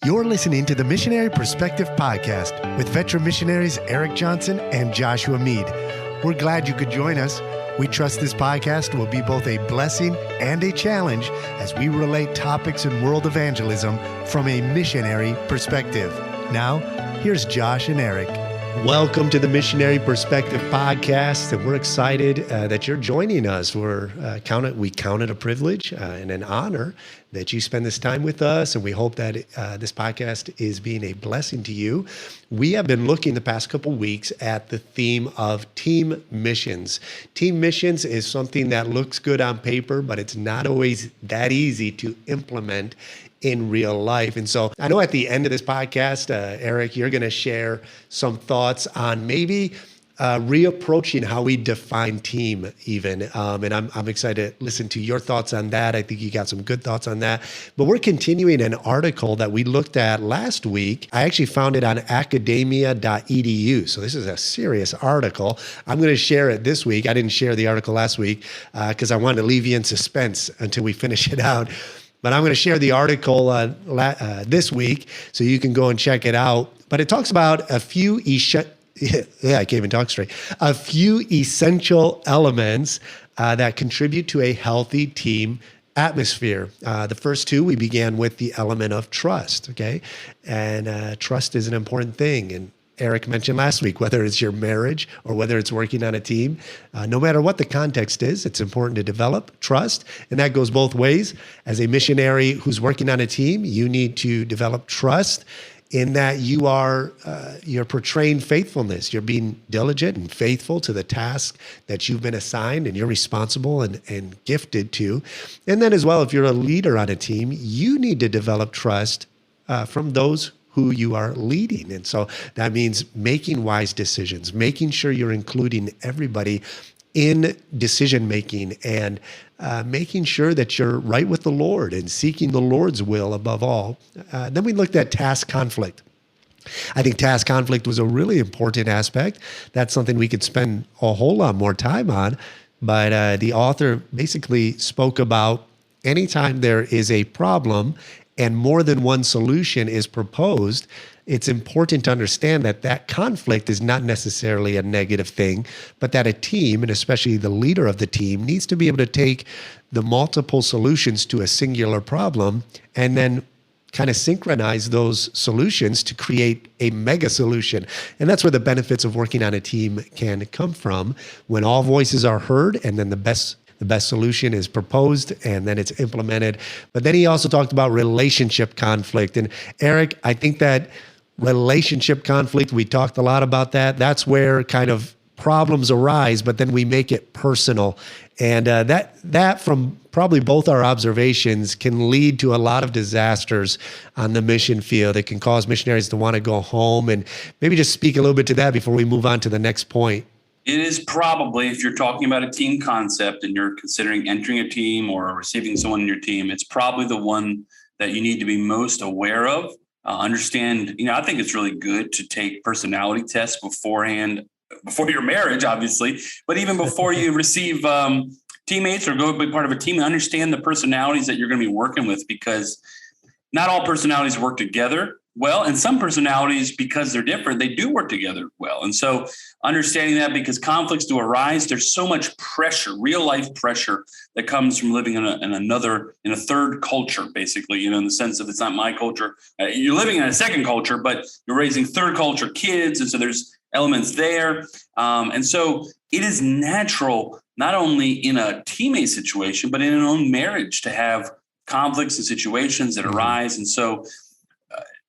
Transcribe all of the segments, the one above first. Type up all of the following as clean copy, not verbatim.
You're listening to the Missionary Perspective Podcast with veteran missionaries Erik Johnson and Joshua Mead. We're glad you could join us. We trust this podcast will be both a blessing and a challenge as we relate topics in world evangelism from a missionary perspective. Now, here's Josh and Erik. Welcome to the Missionary Perspective Podcast, and we're excited that you're joining us. We count it a privilege and an honor that you spend this time with us, and we hope that this podcast is being a blessing to you. We have been looking the past couple weeks at the theme of team missions. Team missions is something that looks good on paper, but it's not always that easy to implement in real life. And so I know at the end of this podcast, Erik, you're going to share some thoughts on maybe reapproaching how we define team even. And I'm excited to listen to your thoughts on that. I think you got some good thoughts on that. But we're continuing an article that we looked at last week. I actually found it on academia.edu. So this is a serious article. I'm going to share it this week. I didn't share the article last week because I wanted to leave you in suspense until we finish it out. But I'm going to share the article this week so you can go and check it out. But it talks about a few essential elements that contribute to a healthy team atmosphere. The first two, we began with the element of trust, okay? And trust is an important thing. And Erik mentioned last week, whether it's your marriage or whether it's working on a team, no matter what the context is, it's important to develop trust. And that goes both ways. As a missionary who's working on a team, you need to develop trust in that you're portraying faithfulness. You're being diligent and faithful to the task that you've been assigned and you're responsible and gifted to. And then as well, if you're a leader on a team, you need to develop trust from those who you are leading. And so that means making wise decisions, making sure you're including everybody in decision-making and making sure that you're right with the Lord and seeking the Lord's will above all. Then we looked at task conflict. I think task conflict was a really important aspect. That's something we could spend a whole lot more time on. But the author basically spoke about anytime there is a problem and more than one solution is proposed, it's important to understand that that conflict is not necessarily a negative thing, but that a team, and especially the leader of the team, needs to be able to take the multiple solutions to a singular problem and then kind of synchronize those solutions to create a mega solution. And that's where the benefits of working on a team can come from, when all voices are heard and then the best solution is proposed and then it's implemented. But then he also talked about relationship conflict. And Erik, I think that relationship conflict, we talked a lot about that. That's where kind of problems arise, but then we make it personal. And that from probably both our observations can lead to a lot of disasters on the mission field. It can cause missionaries to want to go home. And maybe just speak a little bit to that before we move on to the next point. It is probably, if you're talking about a team concept and you're considering entering a team or receiving someone in your team, it's probably the one that you need to be most aware of. Understand, I think it's really good to take personality tests beforehand, before your marriage, obviously, but even before you receive teammates or go be part of a team, understand the personalities that you're going to be working with, because not all personalities work together well, and some personalities, because they're different, they do work together well. And so understanding that, because conflicts do arise, there's so much pressure, real life pressure that comes from living in a third culture, basically, in the sense of it's not my culture. You're living in a second culture, but you're raising third culture kids. And so there's elements there. And so it is natural, not only in a teammate situation, but in an own marriage, to have conflicts and situations that arise. And so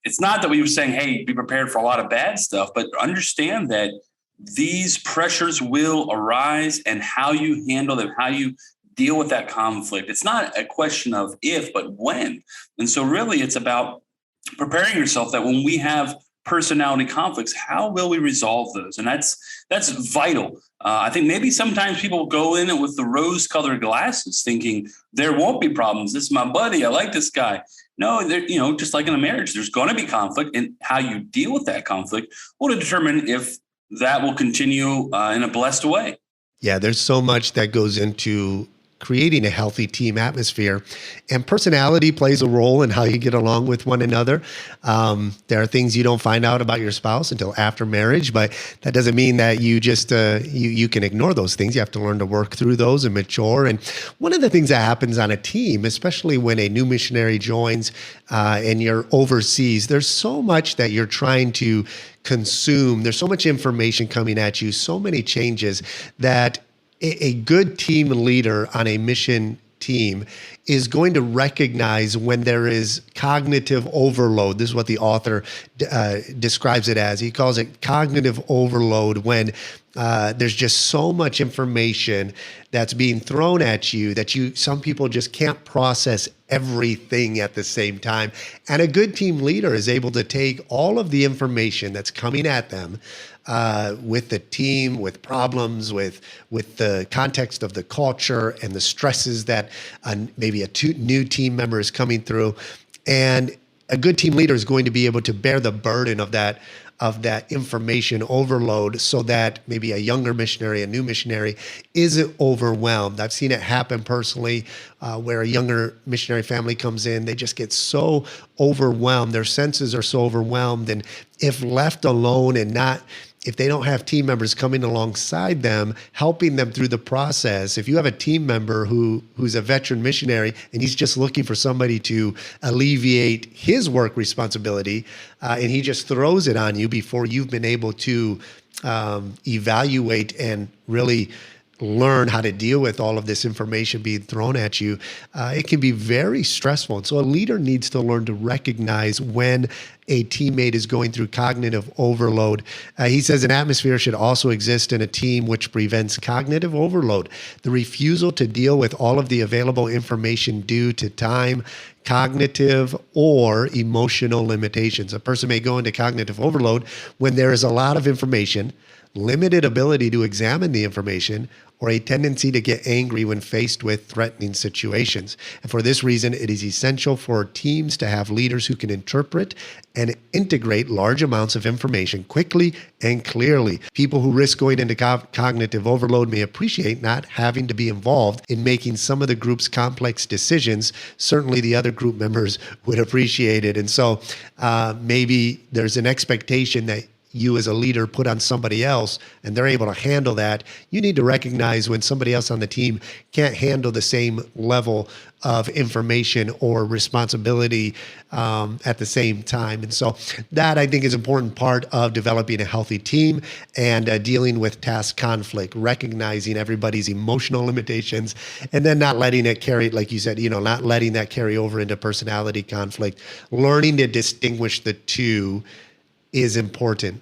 it's not that we were saying, hey, be prepared for a lot of bad stuff, but understand that these pressures will arise, and how you handle them, how you deal with that conflict. It's not a question of if, but when. And so really it's about preparing yourself that when we have personality conflicts, how will we resolve those? And that's vital. I think maybe sometimes people go in it with the rose-colored glasses, thinking there won't be problems. This is my buddy. I like this guy. No, just like in a marriage, there's going to be conflict, and how you deal with that conflict will determine if that will continue in a blessed way. Yeah, there's so much that goes into creating a healthy team atmosphere. And personality plays a role in how you get along with one another. There are things you don't find out about your spouse until after marriage, but that doesn't mean that you just you can ignore those things. You have to learn to work through those and mature. And one of the things that happens on a team, especially when a new missionary joins and you're overseas, there's so much that you're trying to consume. There's so much information coming at you, so many changes that a good team leader on a mission team is going to recognize when there is cognitive overload. This is what the author describes it as. He calls it cognitive overload, when there's just so much information that's being thrown at you that some people just can't process everything at the same time. And a good team leader is able to take all of the information that's coming at them with the team, with problems, with the context of the culture and the stresses that maybe a new team member is coming through. And a good team leader is going to be able to bear the burden of that information overload, so that maybe a younger missionary, a new missionary, isn't overwhelmed. I've seen it happen personally, where a younger missionary family comes in, they just get so overwhelmed. Their senses are so overwhelmed. And if left alone and if they don't have team members coming alongside them, helping them through the process, if you have a team member who's a veteran missionary and he's just looking for somebody to alleviate his work responsibility, and he just throws it on you before you've been able to evaluate and really learn how to deal with all of this information being thrown at you, it can be very stressful. And so a leader needs to learn to recognize when a teammate is going through cognitive overload. He says an atmosphere should also exist in a team which prevents cognitive overload, the refusal to deal with all of the available information due to time, cognitive, or emotional limitations. A person may go into cognitive overload when there is a lot of information, limited ability to examine the information, or a tendency to get angry when faced with threatening situations. And for this reason, it is essential for teams to have leaders who can interpret and integrate large amounts of information quickly and clearly. People who risk going into cognitive overload may appreciate not having to be involved in making some of the group's complex decisions. Certainly the other group members would appreciate it. And so maybe there's an expectation that you as a leader put on somebody else and they're able to handle that. You need to recognize when somebody else on the team can't handle the same level of information or responsibility at the same time. And so that, I think, is an important part of developing a healthy team and dealing with task conflict, recognizing everybody's emotional limitations, and then not letting it carry, like you said, not letting that carry over into personality conflict. Learning to distinguish the two is important.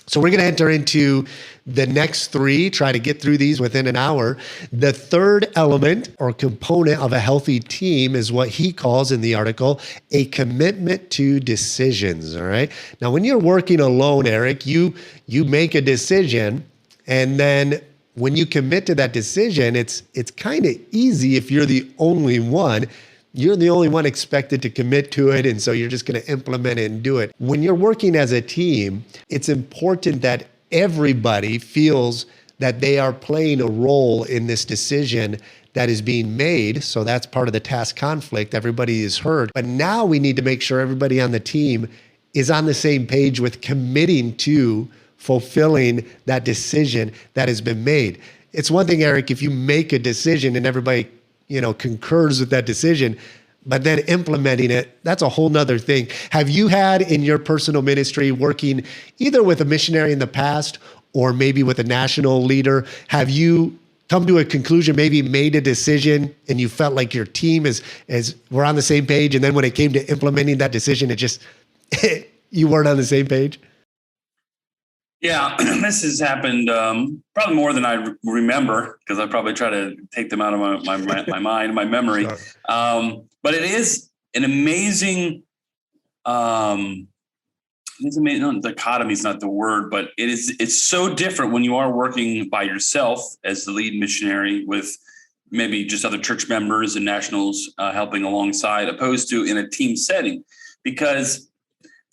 So we're going to enter into the next three, try to get through these within an hour. The third element or component of a healthy team is what he calls in the article a commitment to decisions. All right. Now, when you're working alone, Erik, you make a decision, and then when you commit to that decision, it's kind of easy if you're the only one. You're the only one expected to commit to it, and so you're just going to implement it and do it. When you're working as a team, it's important that everybody feels that they are playing a role in this decision that is being made. So that's part of the task conflict. Everybody is heard. But now we need to make sure everybody on the team is on the same page with committing to fulfilling that decision that has been made. It's one thing, Erik, if you make a decision and everybody concurs with that decision, but then implementing it, that's a whole nother thing. Have you had in your personal ministry, working either with a missionary in the past or maybe with a national leader, have you come to a conclusion, maybe made a decision and you felt like your team we're on the same page, and then when it came to implementing that decision, it just, you weren't on the same page? Yeah, this has happened probably more than I remember, because I probably try to take them out of my mind, my memory. Sure. But it is an amazing, dichotomy is not the word, but it's so different when you are working by yourself as the lead missionary with maybe just other church members and nationals helping alongside, opposed to in a team setting, because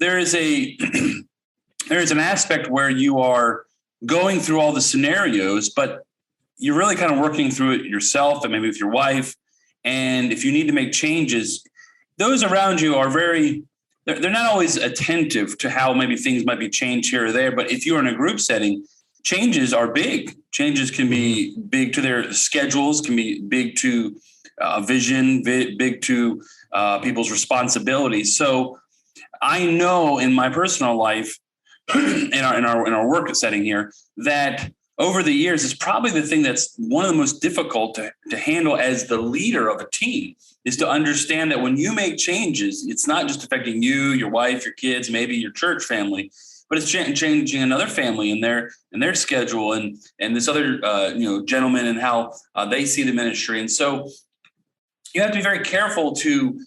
there is an aspect where you are going through all the scenarios, but you're really kind of working through it yourself and maybe with your wife. And if you need to make changes, those around you are they're not always attentive to how maybe things might be changed here or there. But if you're in a group setting, changes are big. Changes can be big to their schedules, can be big to vision, big to people's responsibilities. So I know in my personal life, in our work setting here, that over the years, it's probably the thing that's one of the most difficult to handle as the leader of a team, is to understand that when you make changes, it's not just affecting you, your wife, your kids, maybe your church family, but it's changing another family and their schedule and this other gentleman and how they see the ministry. And so you have to be very careful to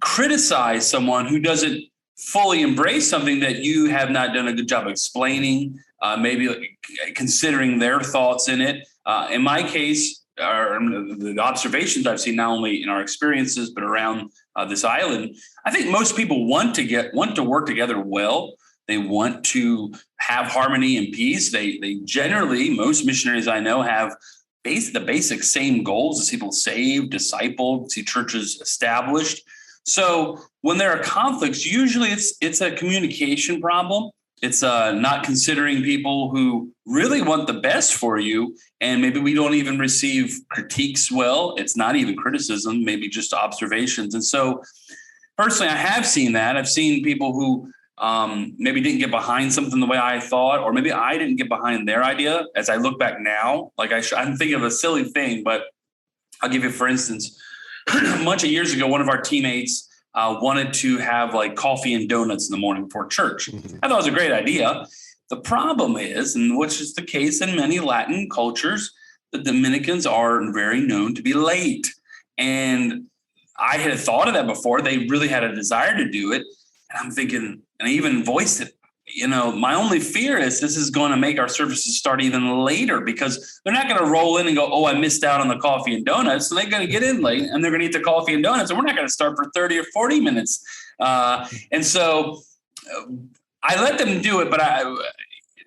criticize someone who doesn't fully embrace something that you have not done a good job of explaining, maybe considering their thoughts in it. In my case, the observations I've seen, not only in our experiences, but around this island, I think most people want to work together well. They want to have harmony and peace. They generally, most missionaries I know, have the basic same goals: to see people saved, discipled, see churches established. So when there are conflicts, usually it's a communication problem. It's not considering people who really want the best for you. And maybe we don't even receive critiques well. It's not even criticism, maybe just observations. And so personally, I have seen that. I've seen people who maybe didn't get behind something the way I thought, or maybe I didn't get behind their idea. As I look back now, I'm thinking of a silly thing, but I'll give you, for instance, a bunch of years ago, one of our teammates wanted to have like coffee and donuts in the morning before church. Mm-hmm. I thought it was a great idea. The problem is, and which is the case in many Latin cultures, the Dominicans are very known to be late. And I had thought of that before. They really had a desire to do it. And I'm thinking, and I even voiced it, my only fear is this is going to make our services start even later, because they're not going to roll in and go, oh, I missed out on the coffee and donuts. So they're going to get in late and they're going to eat the coffee and donuts. And we're not going to start for 30 or 40 minutes. And so I let them do it. But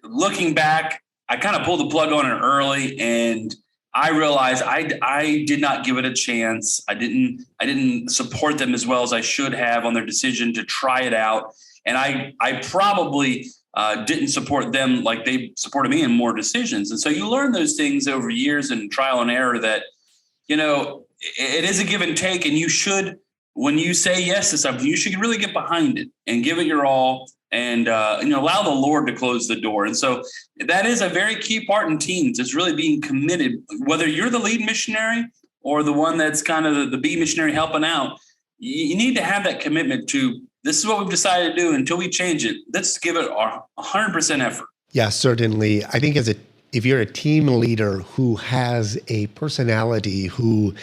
looking back, I kind of pulled the plug on it early, and I realized I did not give it a chance. I didn't support them as well as I should have on their decision to try it out. And I probably didn't support them like they supported me in more decisions. And so you learn those things over years and trial and error that, it is a give and take. And you should, when you say yes to something, you should really get behind it and give it your all, and allow the Lord to close the door. And so that is a very key part in teams. It's really being committed, whether you're the lead missionary or the one that's kind of the B missionary helping out. You need to have that commitment to, this is what we've decided to do. Until we change it, let's give it our 100% effort. Yeah, certainly. I think if you're a team leader who has a personality who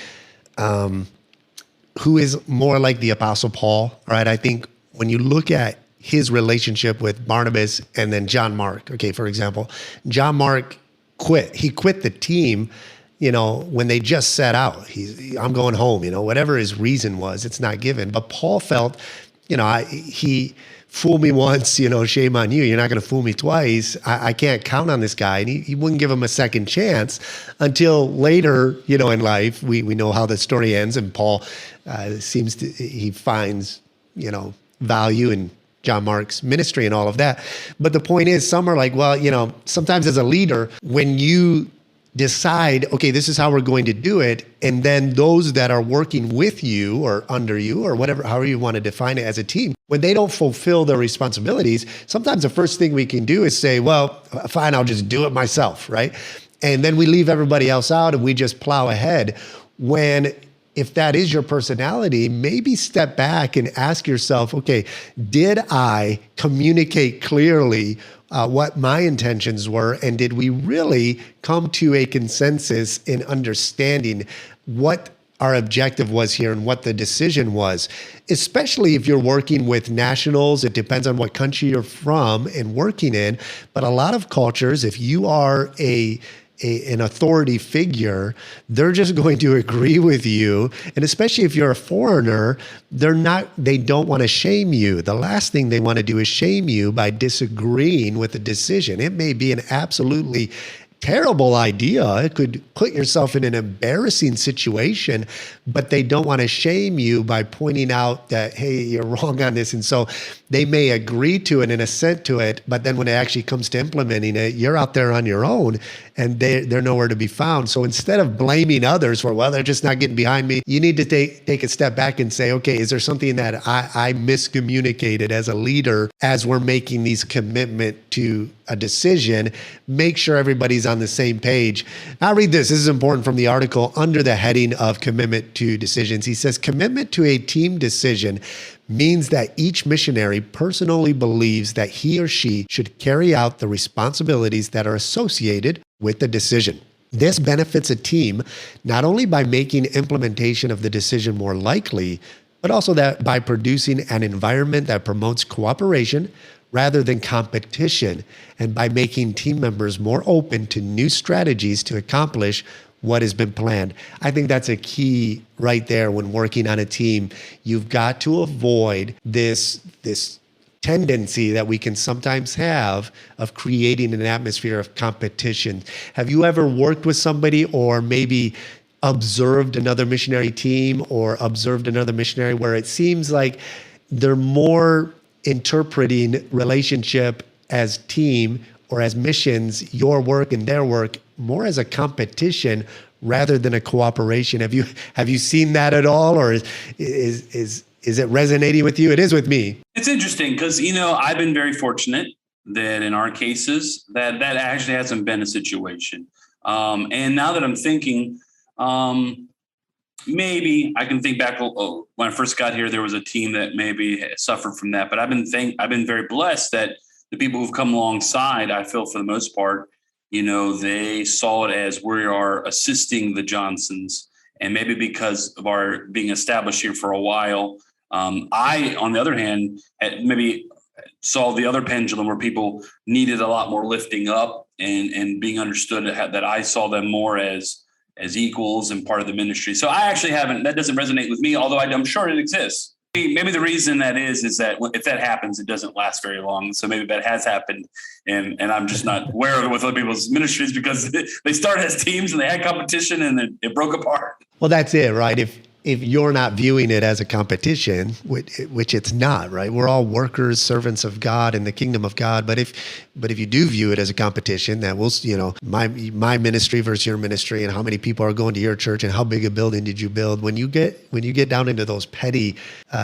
is more like the Apostle Paul, right? I think when you look at his relationship with Barnabas and then John Mark, okay, for example, John Mark quit. He quit the team, when they just set out. I'm going home, whatever his reason was, it's not given. But Paul felt, he fooled me once, shame on you. You're not going to fool me twice. I can't count on this guy. And he wouldn't give him a second chance until later, in life. We know how the story ends, and Paul he finds, value in John Mark's ministry and all of that. But the point is, some are like, well, sometimes as a leader, when you decide, okay, this is how we're going to do it, and then those that are working with you or under you or whatever, however you want to define it as a team, when they don't fulfill their responsibilities, sometimes the first thing we can do is say, well, fine, I'll just do it myself, right? And then we leave everybody else out and we just plow ahead. When, if that is your personality, maybe step back and ask yourself, okay, did I communicate clearly what my intentions were? And did we really come to a consensus in understanding what our objective was here and what the decision was? Especially if you're working with nationals, it depends on what country you're from and working in. But a lot of cultures, if you are an authority figure, they're just going to agree with you. And especially if you're a foreigner, they don't want to shame you. The last thing they want to do is shame you by disagreeing with a decision. It may be an absolutely terrible idea. It could put yourself in an embarrassing situation, but they don't want to shame you by pointing out that, hey, you're wrong on this. And so they may agree to it and assent to it, but then when it actually comes to implementing it, you're out there on your own and they're nowhere to be found. So instead of blaming others for, well, they're just not getting behind me, you need to take a step back and say, okay, is there something that I miscommunicated as a leader as we're making these commitment to a decision? Make sure everybody's on the same page. Now read this. This is important from the article under the heading of commitment to decisions. He says, commitment to a team decision means that each missionary personally believes that he or she should carry out the responsibilities that are associated with the decision. This benefits a team not only by making implementation of the decision more likely, but also that by producing an environment that promotes cooperation rather than competition, and by making team members more open to new strategies to accomplish what has been planned. I think that's a key right there when working on a team. You've got to avoid this tendency that we can sometimes have of creating an atmosphere of competition. Have you ever worked with somebody or maybe observed another missionary team or observed another missionary where it seems like they're more interpreting relationship as team or as missions, your work and their work, more as a competition rather than a cooperation? Have you seen that at all, or is it resonating with you? It is with me. It's interesting because, I've been very fortunate that in our cases that actually hasn't been a situation. And now that I'm thinking, maybe I can think back. When I first got here, there was a team that maybe suffered from that. But I've been very blessed that the people who've come alongside, I feel for the most part, they saw it as we are assisting the Johnsons. And maybe because of our being established here for a while, I, on the other hand, maybe saw the other pendulum where people needed a lot more lifting up and being understood that I saw them more as equals and part of the ministry. So I actually that doesn't resonate with me, although I'm sure it exists. Maybe the reason that is that if that happens, it doesn't last very long. So maybe that has happened and I'm just not aware of it with other people's ministries because they started as teams and they had competition and it broke apart. Well, that's it, right? If you're not viewing it as a competition, which it's not, right? We're all workers, servants of God in the kingdom of God. But if you do view it as a competition, that will, my ministry versus your ministry, and how many people are going to your church, and how big a building did you build? When you get down into those petty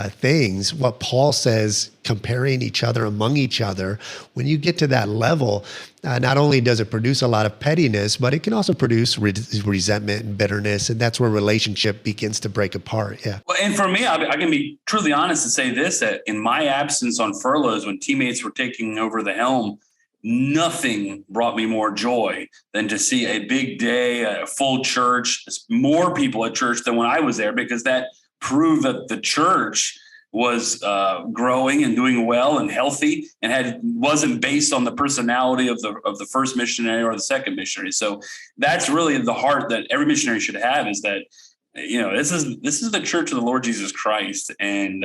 things, what Paul says, comparing each other among each other, when you get to that level, not only does it produce a lot of pettiness, but it can also produce resentment and bitterness. And that's where relationship begins to break apart. Yeah. Well, and for me, I can be truly honest and say this, that in my absence on furloughs, when teammates were taking over the helm, nothing brought me more joy than to see a big day, a full church, more people at church than when I was there, because that proved that the church was growing and doing well and healthy and wasn't based on the personality of the first missionary or the second missionary. So that's really the heart that every missionary should have, is that, this is the church of the Lord Jesus Christ, and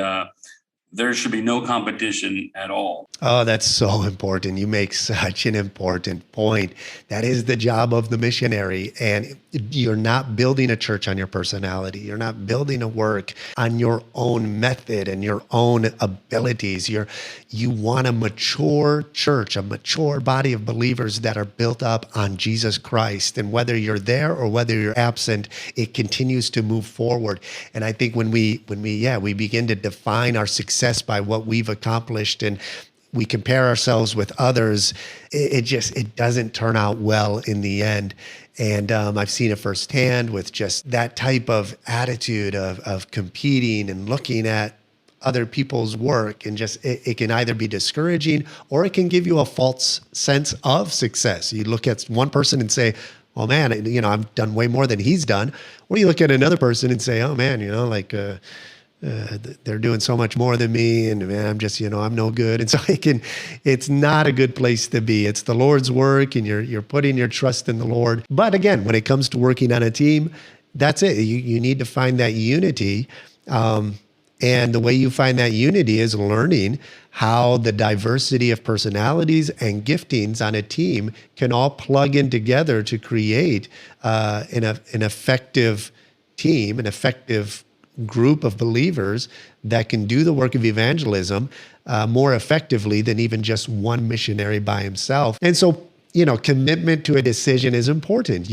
there should be no competition at all. Oh, that's so important. You make such an important point. That is the job of the missionary. And you're not building a church on your personality. You're not building a work on your own method and your own abilities. You want a mature church, a mature body of believers that are built up on Jesus Christ. And whether you're there or whether you're absent, it continues to move forward. And I think when we begin to define our success by what we've accomplished and we compare ourselves with others, it doesn't turn out well in the end. And I've seen it firsthand with just that type of attitude of competing and looking at other people's work, and just it can either be discouraging or it can give you a false sense of success. You look at one person and say, "Oh man, I've done way more than he's done," or you look at another person and say, "Oh man, they're doing so much more than me, and man, I'm just, I'm no good." And so it's not a good place to be. It's the Lord's work, and you're putting your trust in the Lord. But again, when it comes to working on a team, that's it. You need to find that unity. And the way you find that unity is learning how the diversity of personalities and giftings on a team can all plug in together to create an effective team, an effective group of believers that can do the work of evangelism more effectively than even just one missionary by himself. And so, commitment to a decision is important.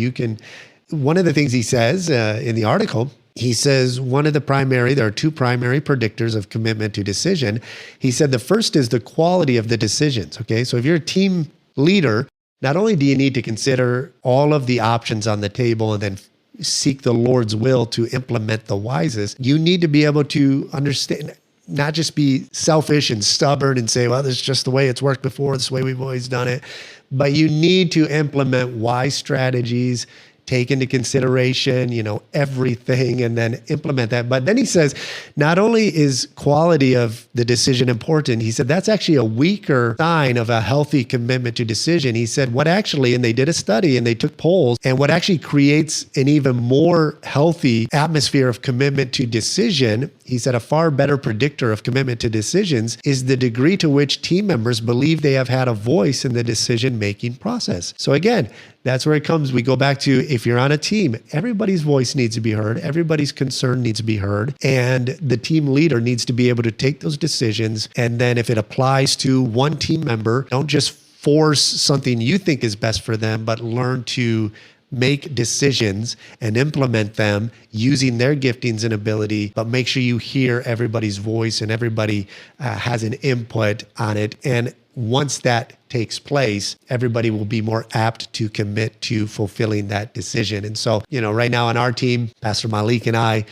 One of the things he says in the article, he says there are two primary predictors of commitment to decision. He said the first is the quality of the decisions. Okay, so if you're a team leader, not only do you need to consider all of the options on the table and then seek the Lord's will to implement the wisest, you need to be able to understand, not just be selfish and stubborn and say, well, this is just the way it's worked before, this is the way we've always done it. But you need to implement wise strategies, take into consideration, everything, and then implement that. But then he says, not only is quality of the decision important, he said that's actually a weaker sign of a healthy commitment to decision. He said and they did a study and they took polls, and what actually creates an even more healthy atmosphere of commitment to decision, he said a far better predictor of commitment to decisions is the degree to which team members believe they have had a voice in the decision-making process. So again, that's where it comes. We go back to, if you're on a team, everybody's voice needs to be heard. Everybody's concern needs to be heard. And the team leader needs to be able to take those decisions. And then if it applies to one team member, don't just force something you think is best for them, but learn to make decisions and implement them using their giftings and ability, but make sure you hear everybody's voice and everybody has an input on it. And once that takes place, everybody will be more apt to commit to fulfilling that decision. And so, right now on our team, Pastor Malik and I,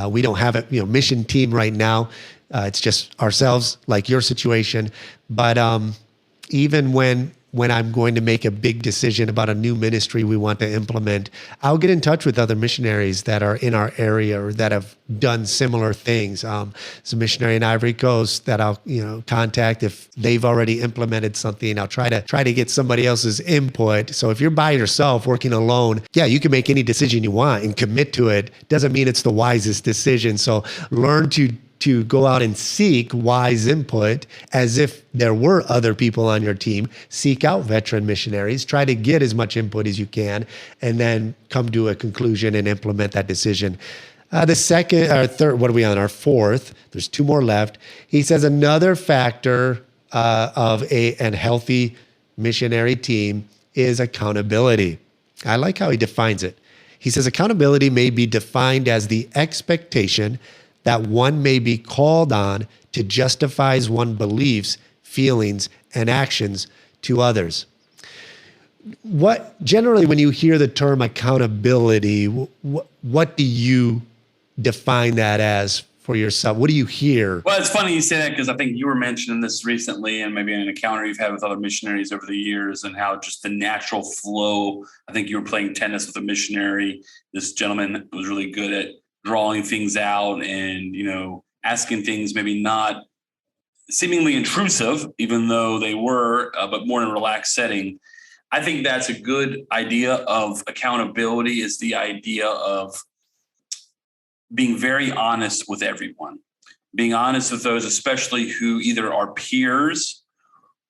we don't have a mission team right now. It's just ourselves, like your situation. But even when I'm going to make a big decision about a new ministry we want to implement, I'll get in touch with other missionaries that are in our area or that have done similar things. There's a missionary in Ivory Coast that I'll contact if they've already implemented something. I'll try to get somebody else's input. So if you're by yourself working alone, you can make any decision you want and commit to it. Doesn't mean it's the wisest decision. So learn to go out and seek wise input as if there were other people on your team. Seek out veteran missionaries, try to get as much input as you can, and then come to a conclusion and implement that decision. The second or third, what are we on? Our fourth, there's two more left. He says another factor of a healthy missionary team is accountability. I like how he defines it. He says accountability may be defined as the expectation that one may be called on to justify one's beliefs, feelings, and actions to others. Generally, when you hear the term accountability, what do you define that as for yourself? What do you hear? Well, it's funny you say that because I think you were mentioning this recently and maybe in an encounter you've had with other missionaries over the years and how just the natural flow. I think you were playing tennis with a missionary. This gentleman was really good at drawing things out and, asking things maybe not seemingly intrusive, even though they were, but more in a relaxed setting. I think that's a good idea of accountability, is the idea of being very honest with everyone, being honest with those, especially who either are peers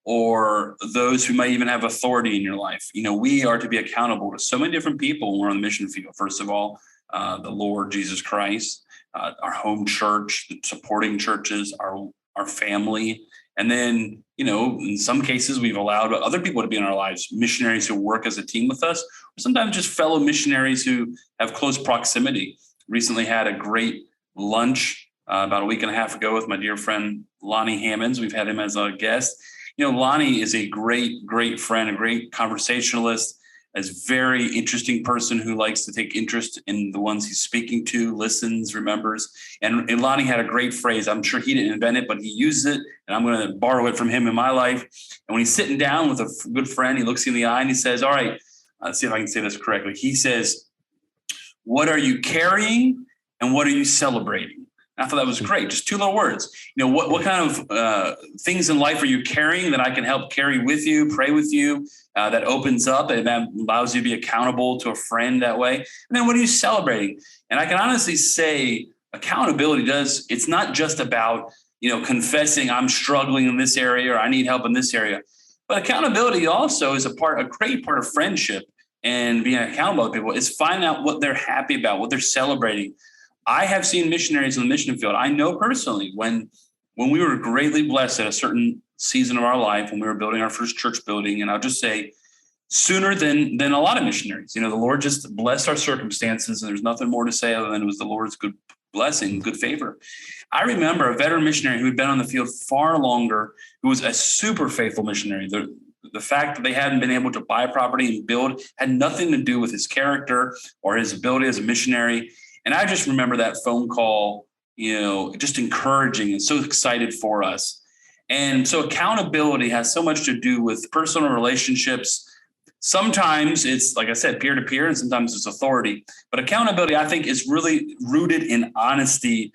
or those who might even have authority in your life. We are to be accountable to so many different people when we're on the mission field. First of all, the Lord Jesus Christ, our home church, the supporting churches, our family. And then, in some cases, we've allowed other people to be in our lives, missionaries who work as a team with us, or sometimes just fellow missionaries who have close proximity. Recently had a great lunch about a week and a half ago with my dear friend, Lonnie Hammonds. We've had him as a guest. Lonnie is a great, great friend, a great conversationalist, a very interesting person who likes to take interest in the ones he's speaking to, listens, remembers. And Lonnie had a great phrase. I'm sure he didn't invent it, but he uses it, and I'm going to borrow it from him in my life. And when he's sitting down with a good friend, he looks you in the eye and he says, all right, let's see if I can say this correctly. He says, what are you carrying and what are you celebrating? I thought that was great. Just two little words. What kind of things in life are you carrying that I can help carry with you, pray with you, that opens up and that allows you to be accountable to a friend that way? And then what are you celebrating? And I can honestly say accountability it's not just about, confessing I'm struggling in this area or I need help in this area, but accountability also is a great part of friendship and being accountable to people is finding out what they're happy about, what they're celebrating. I have seen missionaries in the mission field. I know personally when we were greatly blessed at a certain season of our life, when we were building our first church building, and I'll just say sooner than a lot of missionaries, the Lord just blessed our circumstances, and there's nothing more to say other than it was the Lord's good blessing, good favor. I remember a veteran missionary who had been on the field far longer, who was a super faithful missionary. The fact that they hadn't been able to buy property and build had nothing to do with his character or his ability as a missionary. And I just remember that phone call, just encouraging and so excited for us. And so accountability has so much to do with personal relationships. Sometimes it's, like I said, peer-to-peer, and sometimes it's authority. But accountability, I think, is really rooted in honesty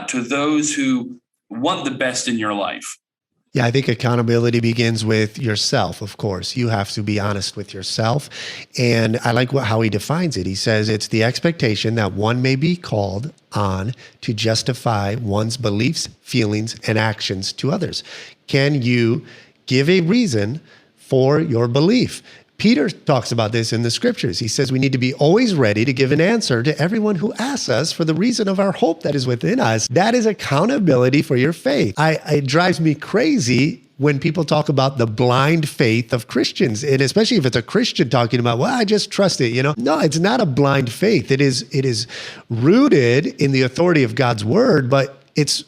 to those who want the best in your life. Yeah, I think accountability begins with yourself, of course. You have to be honest with yourself. And I like how he defines it. He says it's the expectation that one may be called on to justify one's beliefs, feelings, and actions to others. Can you give a reason for your belief? Peter talks about this in the scriptures. He says we need to be always ready to give an answer to everyone who asks us for the reason of our hope that is within us. That is accountability for your faith. It drives me crazy when people talk about the blind faith of Christians, and especially if it's a Christian talking about, well, I just trust it, No, it's not a blind faith. It is rooted in the authority of God's word, but it's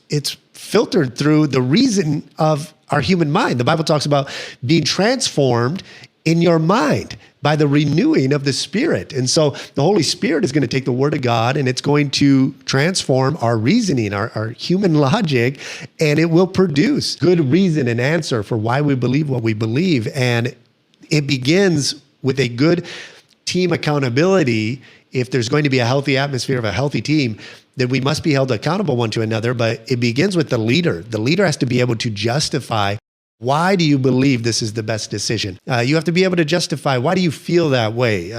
filtered through the reason of our human mind. The Bible talks about being transformed in your mind by the renewing of the Spirit. And so the Holy Spirit is going to take the Word of God and it's going to transform our reasoning, our human logic, and it will produce good reason and answer for why we believe what we believe. And it begins with a good team accountability. If there's going to be a healthy atmosphere of a healthy team, then we must be held accountable one to another. But it begins with the leader. The leader has to be able to justify, why do you believe this is the best decision? You have to be able to justify, why do you feel that way?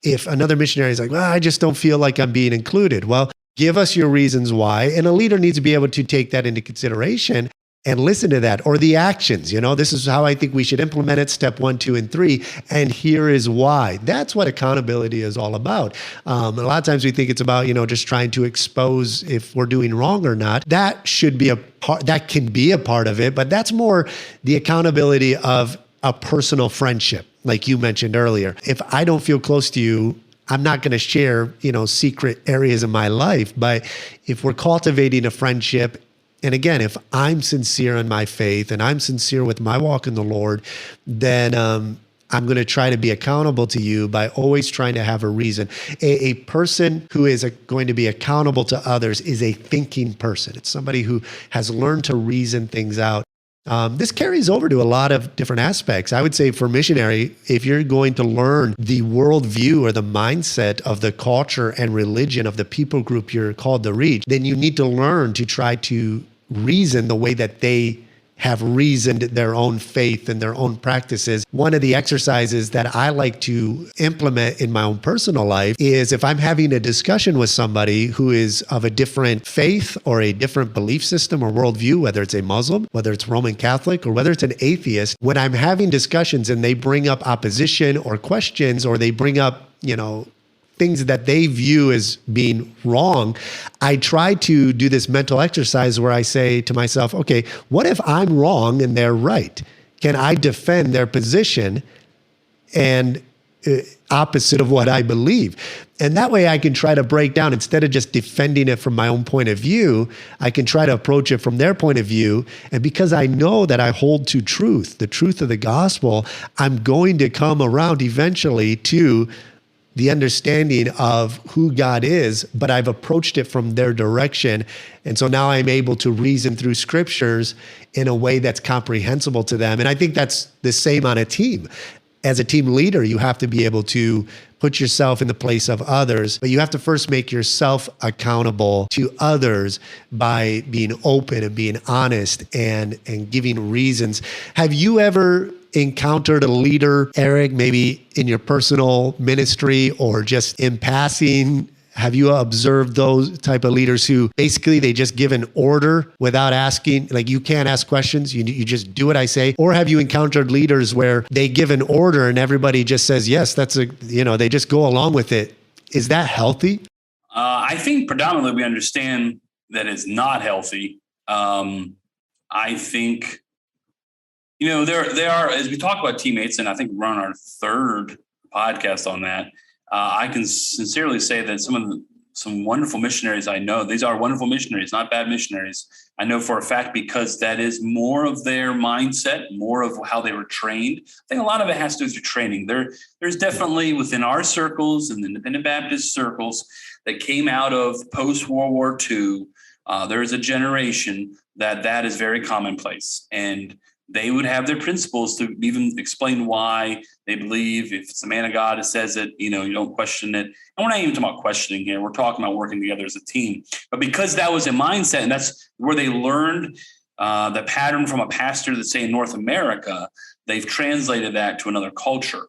If another missionary is like, well, I just don't feel like I'm being included. Well, give us your reasons why. And a leader needs to be able to take that into consideration and listen to that, or the actions. This is how I think we should implement it, step 1, 2, and 3. And here is why. That's what accountability is all about. A lot of times we think it's about, just trying to expose if we're doing wrong or not. That should be that can be a part of it, but that's more the accountability of a personal friendship, like you mentioned earlier. If I don't feel close to you, I'm not going to share, secret areas of my life. But if we're cultivating a friendship, and again, if I'm sincere in my faith and I'm sincere with my walk in the Lord, then I'm going to try to be accountable to you by always trying to have a reason. A person who is going to be accountable to others is a thinking person. It's somebody who has learned to reason things out. This carries over to a lot of different aspects. I would say for missionary, if you're going to learn the worldview or the mindset of the culture and religion of the people group you're called to reach, then you need to learn to try to reason the way that they have reasoned their own faith and their own practices. One of the exercises that I like to implement in my own personal life is if I'm having a discussion with somebody who is of a different faith or a different belief system or worldview, whether it's a Muslim, whether it's Roman Catholic, or whether it's an atheist, when I'm having discussions and they bring up opposition or questions, or they bring up, things that they view as being wrong, I try to do this mental exercise where I say to myself, okay, what if I'm wrong and they're right? Can I defend their position and opposite of what I believe? And that way I can try to break down, instead of just defending it from my own point of view, I can try to approach it from their point of view. And because I know that I hold to truth, the truth of the gospel, I'm going to come around eventually to the understanding of who God is, but I've approached it from their direction. And so now I'm able to reason through scriptures in a way that's comprehensible to them. And I think that's the same on a team. As a team leader, you have to be able to put yourself in the place of others, but you have to first make yourself accountable to others by being open and being honest and giving reasons. Have you ever encountered a leader, Erik, maybe in your personal ministry or just in passing, Have you observed those type of leaders who basically they just give an order without asking, like you can't ask questions, you just do what I say? Or have you encountered leaders where they give an order and everybody just says, yes, they just go along with it? Is that healthy? I think predominantly we understand that it's not healthy. I think, there are, as we talk about teammates, and I think we're on our third podcast on that. I can sincerely say that some wonderful missionaries I know, these are wonderful missionaries, not bad missionaries. I know for a fact because that is more of their mindset, more of how they were trained. I think a lot of it has to do with your training. There's definitely within our circles and the independent Baptist circles that came out of post-World War II, there is a generation that is very commonplace. And they would have their principles to even explain why they believe if it's the man of God that says it, you don't question it. And we're not even talking about questioning here. We're talking about working together as a team. But because that was a mindset, and that's where they learned the pattern from a pastor that's say in North America, they've translated that to another culture.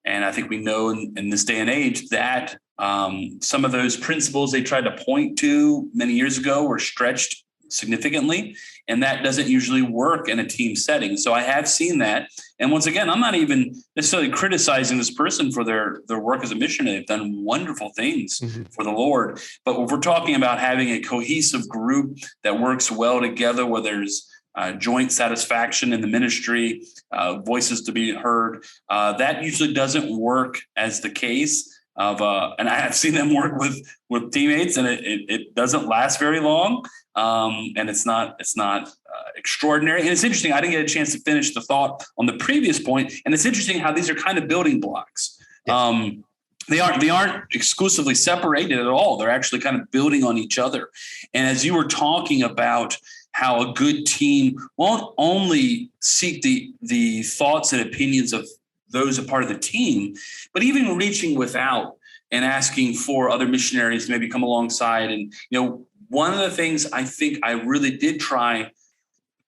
And I think we know in this day and age that some of those principles they tried to point to many years ago were stretched significantly, and that doesn't usually work in a team setting. So I have seen that. And once again, I'm not even necessarily criticizing this person for their work as a missionary. They've done wonderful things for the Lord. But if we're talking about having a cohesive group that works well together, where there's joint satisfaction in the ministry, voices to be heard, that usually doesn't work as the case. And I have seen them work with teammates, and it doesn't last very long. And it's not extraordinary. And it's interesting. I didn't get a chance to finish the thought on the previous point. And it's interesting how these are kind of building blocks. Yes. They aren't exclusively separated at all. They're actually kind of building on each other. And as you were talking about how a good team won't only seek the thoughts and opinions of those a part of the team, but even reaching without and asking for other missionaries to maybe come alongside. And, one of the things I think I really did try,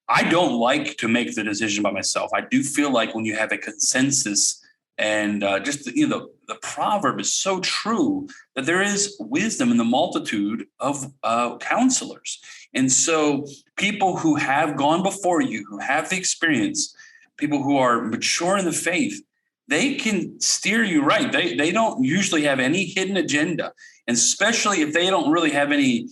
I don't like to make the decision by myself. I do feel like when you have a consensus and the proverb is so true that there is wisdom in the multitude of counselors. And so people who have gone before you, who have the experience, people who are mature in the faith, they can steer you right. They don't usually have any hidden agenda. And especially if they don't really have any,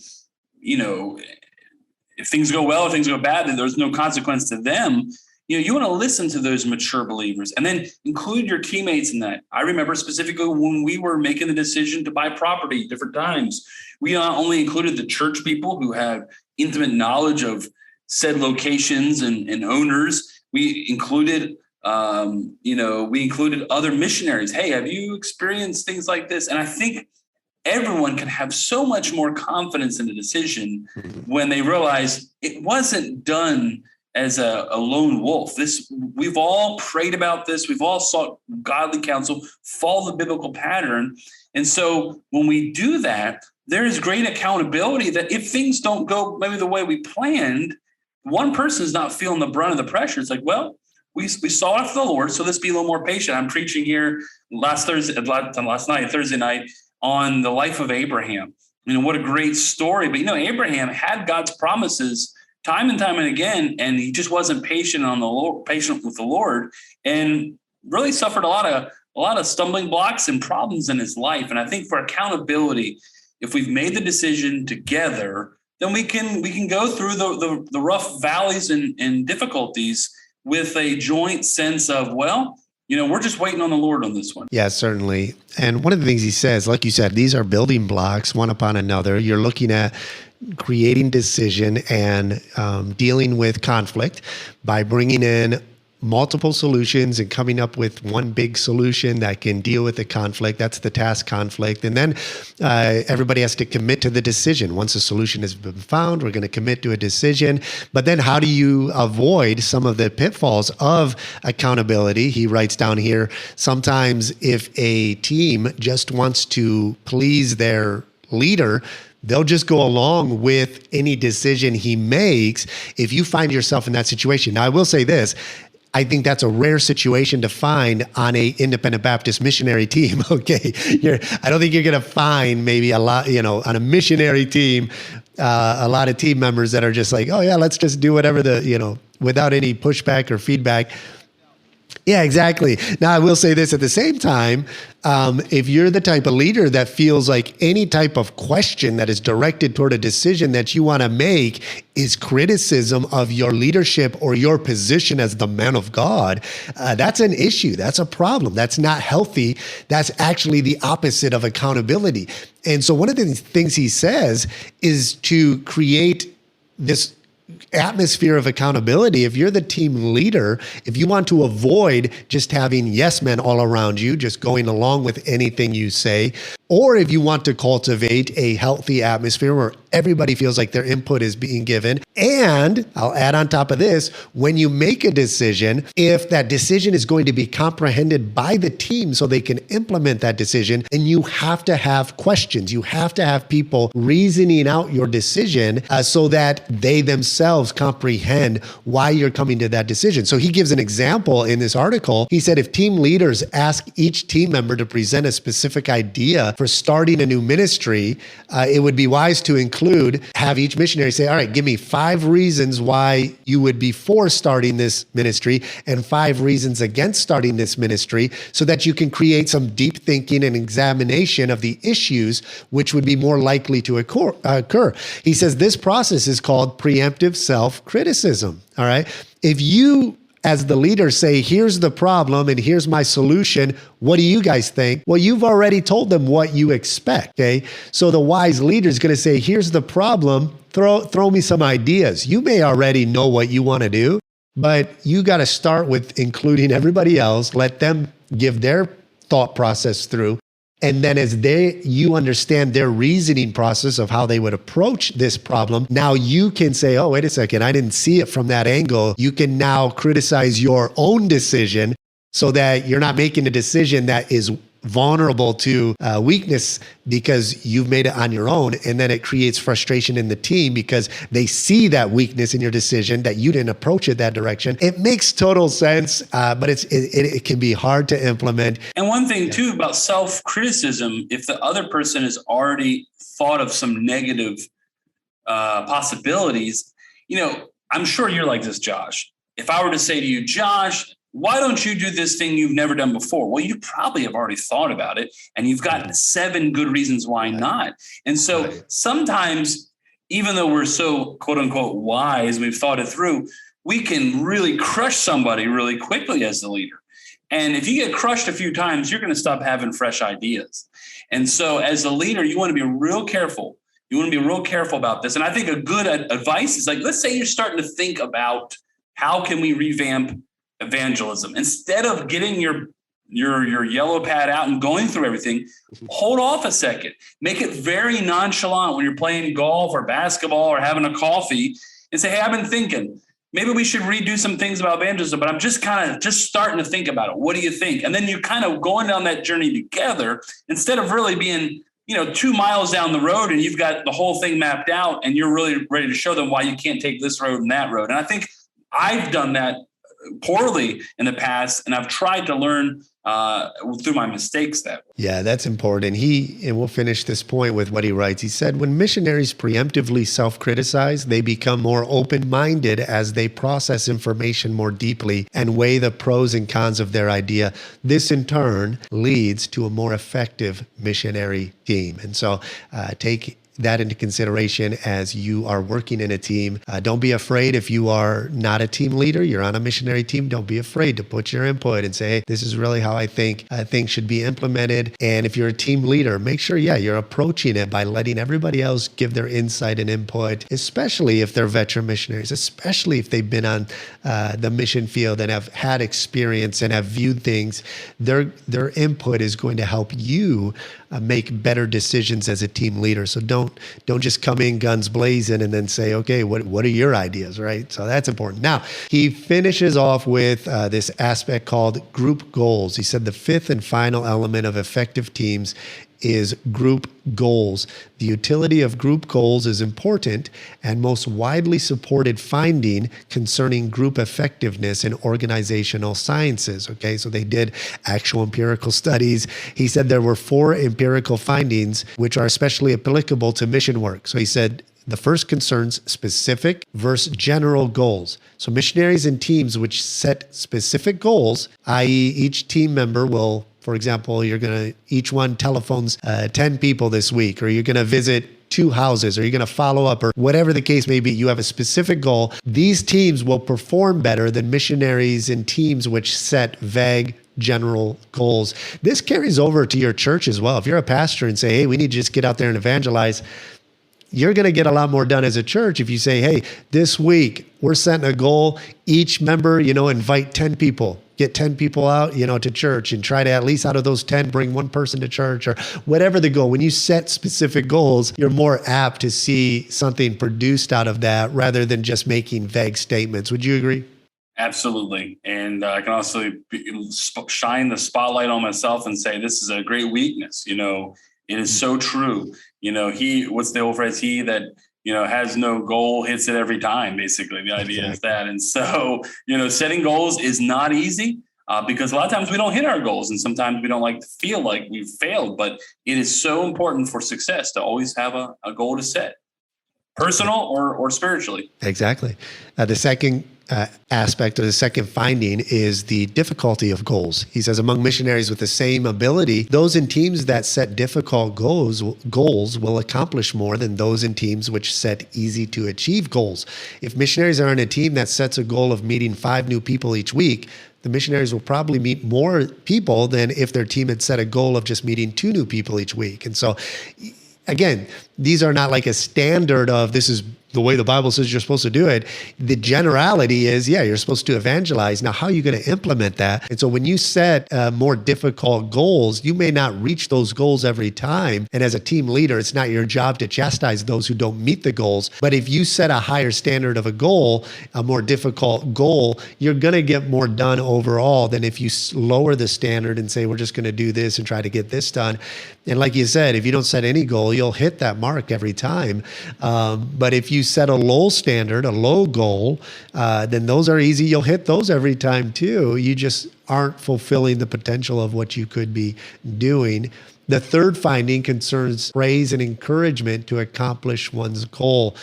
if things go well, if things go bad, then there's no consequence to them. You want to listen to those mature believers and then include your teammates in that. I remember specifically when we were making the decision to buy property different times, we not only included the church people who have intimate knowledge of said locations and owners, we included other missionaries. Hey, have you experienced things like this? And I think everyone can have so much more confidence in the decision when they realize it wasn't done as a lone wolf. We've all prayed about this. We've all sought godly counsel, follow the biblical pattern. And so when we do that, there is great accountability that if things don't go maybe the way we planned, one person is not feeling the brunt of the pressure. It's like, well, we saw it for the Lord, so let's be a little more patient. I'm preaching here Thursday night, on the life of Abraham. What a great story. But, Abraham had God's promises time and time and again, and he just wasn't patient with the Lord, and really suffered a lot of stumbling blocks and problems in his life. And I think for accountability, if we've made the decision together, then we can go through the rough valleys and difficulties with a joint sense of, we're just waiting on the Lord on this one. Yeah, certainly. And one of the things he says, like you said, these are building blocks one upon another. You're looking at creating decision and dealing with conflict by bringing in multiple solutions and coming up with one big solution that can deal with the conflict. That's the task conflict. And then everybody has to commit to the decision. Once a solution has been found, we're going to commit to a decision. But then how do you avoid some of the pitfalls of accountability? He writes down here, sometimes if a team just wants to please their leader, they'll just go along with any decision he makes. If you find yourself in that situation. Now, I will say this, I think that's a rare situation to find on a independent Baptist missionary team. Okay. I don't think you're going to find maybe a lot, on a missionary team, a lot of team members that are just like, oh yeah, let's just do whatever without any pushback or feedback. Yeah, exactly. Now, I will say this at the same time, if you're the type of leader that feels like any type of question that is directed toward a decision that you want to make is criticism of your leadership or your position as the man of God, that's an issue. That's a problem. That's not healthy. That's actually the opposite of accountability. And so one of the things he says is to create this atmosphere of accountability. If you're the team leader, if you want to avoid just having yes men all around you, just going along with anything you say, or if you want to cultivate a healthy atmosphere where everybody feels like their input is being given. And I'll add on top of this, when you make a decision, if that decision is going to be comprehended by the team so they can implement that decision, and you have to have questions. You have to have people reasoning out your decision so that they themselves comprehend why you're coming to that decision. So he gives an example in this article. He said, if team leaders ask each team member to present a specific idea for starting a new ministry, it would be wise to have each missionary say, all right, give me 5 reasons why you would be for starting this ministry and 5 reasons against starting this ministry, so that you can create some deep thinking and examination of the issues which would be more likely to occur. He says this process is called preemptive self-criticism. All right. If you as the leader say, here's the problem and here's my solution, what do you guys think? Well, you've already told them what you expect, okay? So the wise leader is going to say, here's the problem, throw me some ideas. You may already know what you want to do, but you got to start with including everybody else, let them give their thought process through. And then as you understand their reasoning process of how they would approach this problem, now you can say, oh, wait a second, I didn't see it from that angle. You can now criticize your own decision so that you're not making a decision that is vulnerable to weakness because you've made it on your own. And then it creates frustration in the team because they see that weakness in your decision that you didn't approach it that direction. It makes total sense, but it can be hard to implement. And one thing too about self-criticism, if the other person has already thought of some negative possibilities, I'm sure you're like this, Josh. If I were to say to you, Josh, why don't you do this thing you've never done before? Well, you probably have already thought about it and you've got 7 good reasons why not. And so sometimes, even though we're so quote unquote wise, we've thought it through, we can really crush somebody really quickly as the leader. And if you get crushed a few times, you're going to stop having fresh ideas. And so as a leader, you want to be real careful. You want to be real careful about this. And I think a good advice is like, let's say you're starting to think about how can we revamp evangelism. Instead of getting your yellow pad out and going through everything, hold off a second. Make it very nonchalant when you're playing golf or basketball or having a coffee and say, hey, I've been thinking, maybe we should redo some things about evangelism, but I'm just starting to think about it. What do you think? And then you're kind of going down that journey together instead of really being 2 miles down the road and you've got the whole thing mapped out and you're really ready to show them why you can't take this road and that road. And I think I've done that poorly in the past, and I've tried to learn through my mistakes that way. Yeah, that's important. And we'll finish this point with what he writes. He said, when missionaries preemptively self-criticize, they become more open-minded as they process information more deeply and weigh the pros and cons of their idea. This in turn leads to a more effective missionary team. And so take that into consideration as you are working in a team. Don't be afraid if you are not a team leader, you're on a missionary team, don't be afraid to put your input and say, hey, this is really how I think things should be implemented. And if you're a team leader, make sure, you're approaching it by letting everybody else give their insight and input, especially if they're veteran missionaries, especially if they've been on the mission field and have had experience and have viewed things. Their input is going to help you make better decisions as a team leader. So don't just come in guns blazing and then say, okay, what are your ideas, right? So that's important. Now, he finishes off with this aspect called group goals. He said the 5th and final element of effective teams is group goals. The utility of group goals is important and most widely supported finding concerning group effectiveness in organizational sciences. Okay, so they did actual empirical studies. He said there were 4 empirical findings which are especially applicable to mission work. So he said, the first concerns specific versus general goals. So missionaries and teams which set specific goals, i.e. each team member will, for example, each one telephones 10 people this week, or you're going to visit 2 houses, or you're going to follow up, or whatever the case may be, you have a specific goal. These teams will perform better than missionaries and teams which set vague general goals. This carries over to your church as well. If you're a pastor and say, hey, we need to just get out there and evangelize, you're going to get a lot more done as a church if you say, hey, this week we're setting a goal. Each member, invite 10 people, get 10 people out, to church, and try to at least out of those 10, bring 1 person to church, or whatever the goal. When you set specific goals, you're more apt to see something produced out of that rather than just making vague statements. Would you agree? Absolutely. And I can also shine the spotlight on myself and say, this is a great weakness. It is so true. What's the old phrase? He that, has no goal hits it every time. Basically, the idea is that. And so, setting goals is not easy because a lot of times we don't hit our goals, and sometimes we don't like to feel like we've failed. But it is so important for success to always have a goal to set, personal or spiritually. Exactly. The second aspect, or the second finding, is the difficulty of goals. He says among missionaries with the same ability, those in teams that set difficult goals will accomplish more than those in teams which set easy to achieve goals. If missionaries are in a team that sets a goal of meeting 5 new people each week, the missionaries will probably meet more people than if their team had set a goal of just meeting 2 new people each week. And so, again, these are not like a standard of this is the way the Bible says you're supposed to do it. The generality is, you're supposed to evangelize. Now, how are you going to implement that? And so when you set more difficult goals, you may not reach those goals every time. And as a team leader, it's not your job to chastise those who don't meet the goals. But if you set a higher standard of a goal, a more difficult goal, you're going to get more done overall than if you lower the standard and say, we're just going to do this and try to get this done. And like you said, if you don't set any goal, you'll hit that mark every time. But if you set a low standard, a low goal, then those are easy. You'll hit those every time too. You just aren't fulfilling the potential of what you could be doing. The third finding concerns praise and encouragement to accomplish one's goal.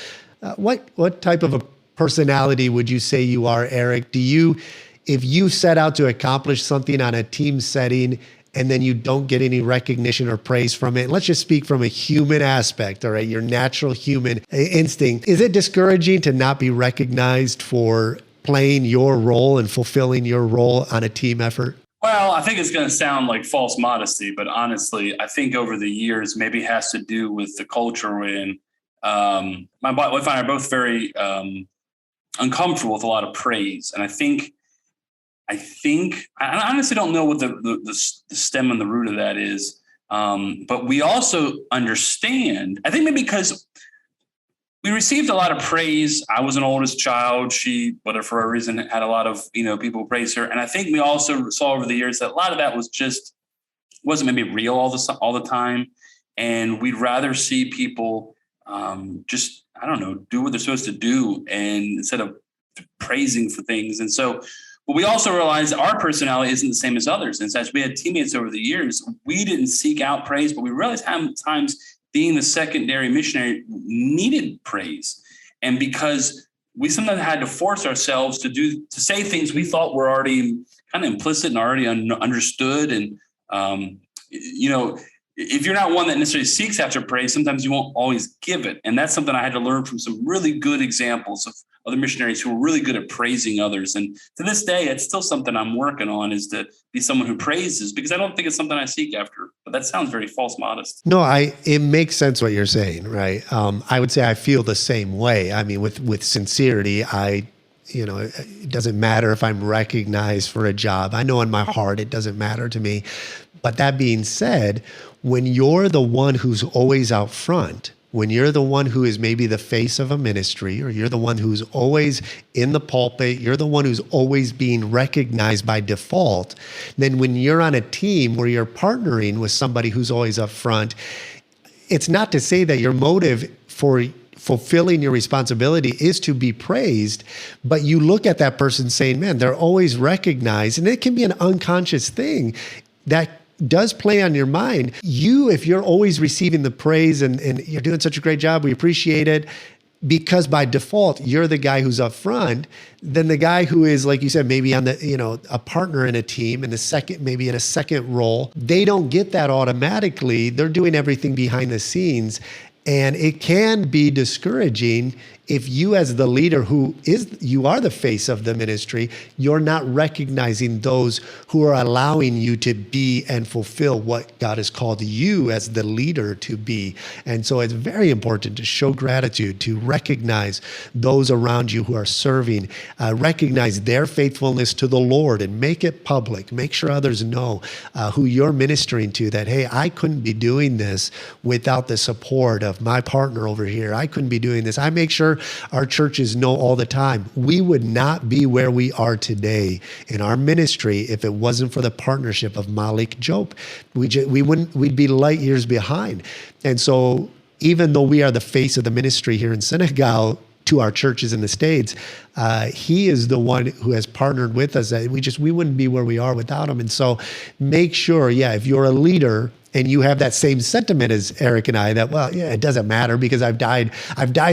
What type of a personality would you say you are, Erik? If you set out to accomplish something on a team setting and then you don't get any recognition or praise from it, let's just speak from a human aspect, all right, your natural human instinct, is it discouraging to not be recognized for playing your role and fulfilling your role on a team effort? Well, I think it's going to sound like false modesty, but honestly, I think over the years, maybe it has to do with the culture we're in. My wife and I are both very uncomfortable with a lot of praise. And I think I honestly don't know what the stem and the root of that is. But we also understand, I think maybe because we received a lot of praise. I was an oldest child. She, whatever for a reason, had a lot of, people praise her. And I think we also saw over the years that a lot of that wasn't maybe real all the time. And we'd rather see people just, I don't know, do what they're supposed to do, and instead of praising for things. And so, but we also realized our personality isn't the same as others. And as we had teammates over the years, we didn't seek out praise, but we realized how many times being the secondary missionary needed praise. And because we sometimes had to force ourselves to say things we thought were already kind of implicit and already understood. And, if you're not one that necessarily seeks after praise, sometimes you won't always give it. And that's something I had to learn from some really good examples of other missionaries who were really good at praising others. And to this day, it's still something I'm working on, is to be someone who praises, because I don't think it's something I seek after. But that sounds very false modest. No, it makes sense what you're saying, right? I would say I feel the same way. I mean, with sincerity, it doesn't matter if I'm recognized for a job. I know in my heart it doesn't matter to me. But that being said, when you're the one who's always out front, when you're the one who is maybe the face of a ministry, or you're the one who's always in the pulpit, you're the one who's always being recognized by default, then when you're on a team where you're partnering with somebody who's always up front, it's not to say that your motive for fulfilling your responsibility is to be praised, but you look at that person saying, man, they're always recognized. And it can be an unconscious thing that does play on your mind. If you're always receiving the praise and you're doing such a great job, we appreciate it, because by default, you're the guy who's up front, then the guy who is, like you said, maybe on the, a partner in a team maybe in a second role, they don't get that automatically. They're doing everything behind the scenes. And it can be discouraging if you, as the leader you are the face of the ministry, you're not recognizing those who are allowing you to be and fulfill what God has called you as the leader to be. And so it's very important to show gratitude, to recognize those around you who are serving, recognize their faithfulness to the Lord and make it public. Make sure others know who you're ministering to, that, hey, I couldn't be doing this without the support of my partner over here. I couldn't be doing this. I make sure our churches know all the time, we would not be where we are today in our ministry if it wasn't for the partnership of Malik Job. We'd be light years behind. And so even though we are the face of the ministry here in Senegal to our churches in the States, he is the one who has partnered with us. We wouldn't be where we are without him. And so make sure, if you're a leader and you have that same sentiment as Erik and I, that, it doesn't matter because I've died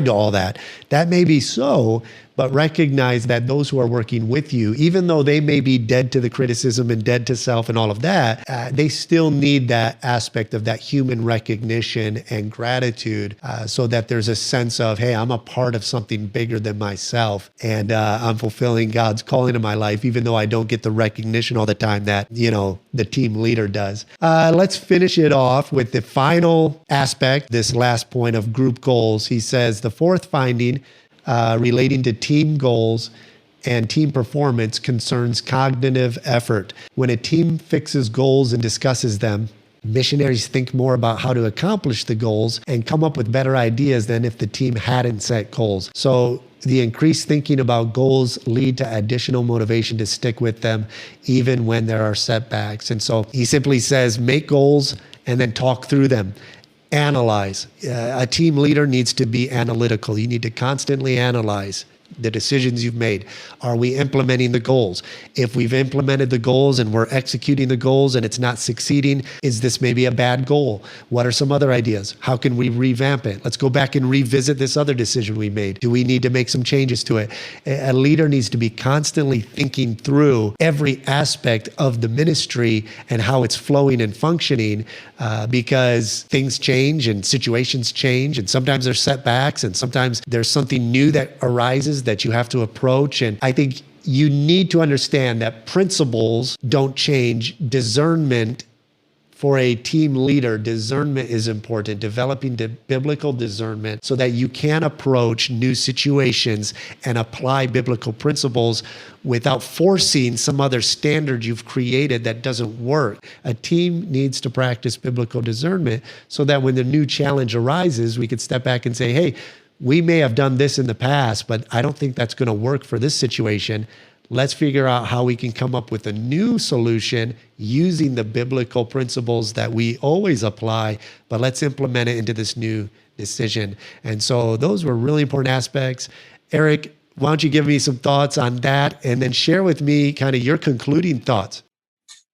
to all that. That may be so, but recognize that those who are working with you, even though they may be dead to the criticism and dead to self and all of that, they still need that aspect of that human recognition and gratitude, so that there's a sense of, hey, I'm a part of something bigger than myself, and I'm fulfilling God's calling in my life, even though I don't get the recognition all the time that, the team leader does. Let's finish it off with the final aspect, this last point of group goals. He says the fourth finding relating to team goals and team performance concerns cognitive effort. When a team fixes goals and discusses them, missionaries think more about how to accomplish the goals and come up with better ideas than if the team hadn't set goals. So the increased thinking about goals lead to additional motivation to stick with them, even when there are setbacks. And so he simply says, make goals and then talk through them. Analyze. A team leader needs to be analytical. You need to constantly analyze the decisions you've made. Are we implementing the goals? If we've implemented the goals and we're executing the goals and it's not succeeding, is this maybe a bad goal? What are some other ideas? How can we revamp it? Let's go back and revisit this other decision we made. Do we need to make some changes to it? A leader needs to be constantly thinking through every aspect of the ministry and how it's flowing and functioning, because things change and situations change, and sometimes there's setbacks and sometimes there's something new that arises that you have to approach. And I think you need to understand that principles don't change. Discernment for a team leader, discernment is important, developing the biblical discernment so that you can approach new situations and apply biblical principles without forcing some other standard you've created that doesn't work. A team needs to practice biblical discernment so that when the new challenge arises, we could step back and say, hey, we may have done this in the past, but I don't think that's going to work for this situation. Let's figure out how we can come up with a new solution using the biblical principles that we always apply, but let's implement it into this new decision. And so those were really important aspects. Erik, why don't you give me some thoughts on that and then share with me kind of your concluding thoughts?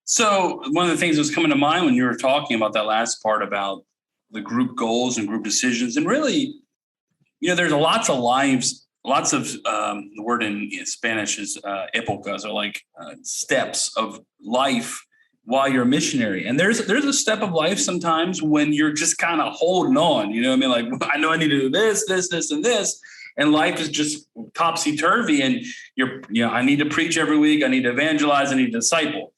So one of the things that was coming to mind when you were talking about that last part about the group goals and group decisions, and really, there's lots of the word in Spanish is épocas, or like steps of life while you're a missionary. And there's a step of life sometimes when you're just kind of holding on, like, I know I need to do this, and this, and life is just topsy-turvy, and I need to preach every week, I need to evangelize, I need to disciple.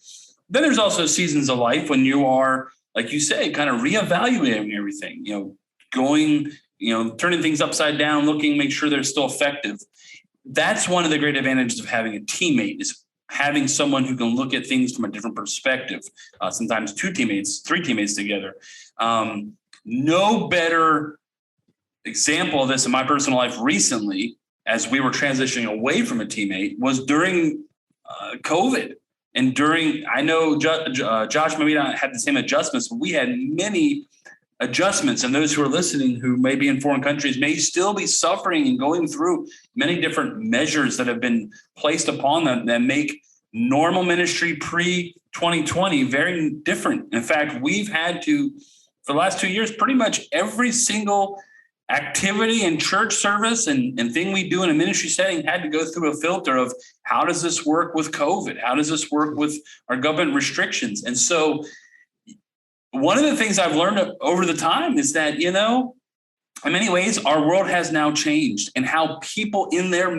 Then there's also seasons of life when you are, like you say, kind of reevaluating everything, going, turning things upside down, make sure they're still effective. That's one of the great advantages of having a teammate, is having someone who can look at things from a different perspective. Sometimes 2 teammates, 3 teammates together. No better example of this in my personal life recently, as we were transitioning away from a teammate, was during COVID. And I know Josh maybe not had the same adjustments, but we had many adjustments. And those who are listening who may be in foreign countries may still be suffering and going through many different measures that have been placed upon them that make normal ministry pre-2020 very different. In fact, we've had to, for the last 2 years, pretty much every single activity and church service and thing we do in a ministry setting had to go through a filter of how does this work with COVID? How does this work with our government restrictions? And so one of the things I've learned over the time is that, in many ways, our world has now changed, and how people in their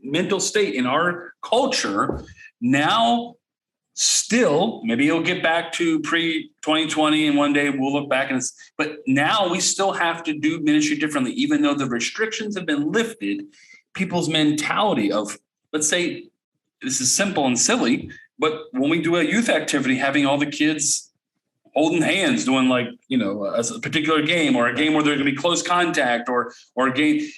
mental state in our culture now still, maybe it'll get back to pre-2020 and one day we'll look back but now we still have to do ministry differently, even though the restrictions have been lifted. People's mentality of, let's say, this is simple and silly, but when we do a youth activity, having all the kids holding hands, doing a particular game, or a game where there's going to be close contact, or a game,